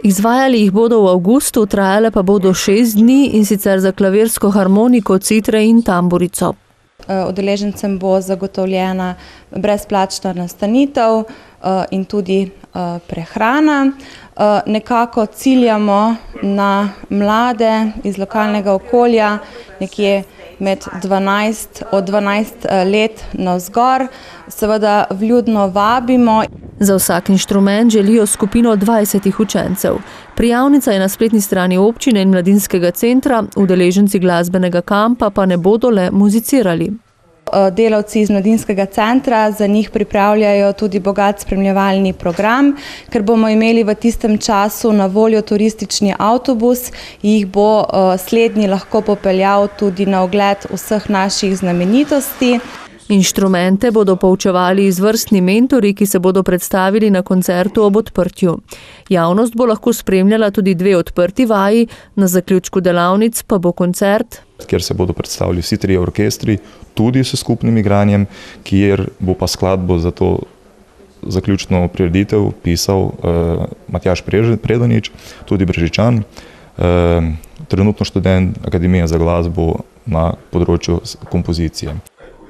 Izvajali jih bodo v avgustu, trajale pa bodo 6 dni, in sicer za klavirsko harmoniko, citre in tamburico. Udeležencem bo zagotovljena brezplačna nastanitev in tudi prehrana. Nekako ciljamo na mlade iz lokalnega okolja, nekje od 12 let navzgor. Seveda vljudno vabimo. Za vsak inštrument želijo skupino 20 učencev. Prijavnica je na spletni strani občine in mladinskega centra, udeleženci glasbenega kampa pa ne bodo le muzicirali. Delavci iz mladinskega centra za njih pripravljajo tudi bogat spremljevalni program, ker bomo imeli v tistem času na voljo turistični avtobus, jih bo slednji lahko popeljal tudi na ogled vseh naših znamenitosti. Inštrumente bodo poučevali izvrstni mentori, ki se bodo predstavili na koncertu ob odprtju. Javnost bo lahko spremljala tudi 2 odprti vaji, na zaključku delavnic pa bo koncert, kjer se bodo predstavili vsi 3 orkestri, tudi s skupnim igranjem, kjer bo pa skladbo za to zaključno prireditev pisal Matjaž Predanič, tudi Brežičan, trenutno študent Akademije za glasbo na področju kompozicije.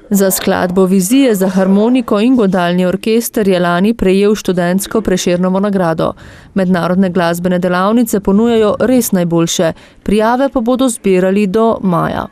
Za skladbo Vizije za harmoniko in godalni orkester je lani prejel študentsko Prešernovo nagrado. Mednarodne glasbene delavnice ponujajo res najboljše, prijave pa bodo zbirali do maja.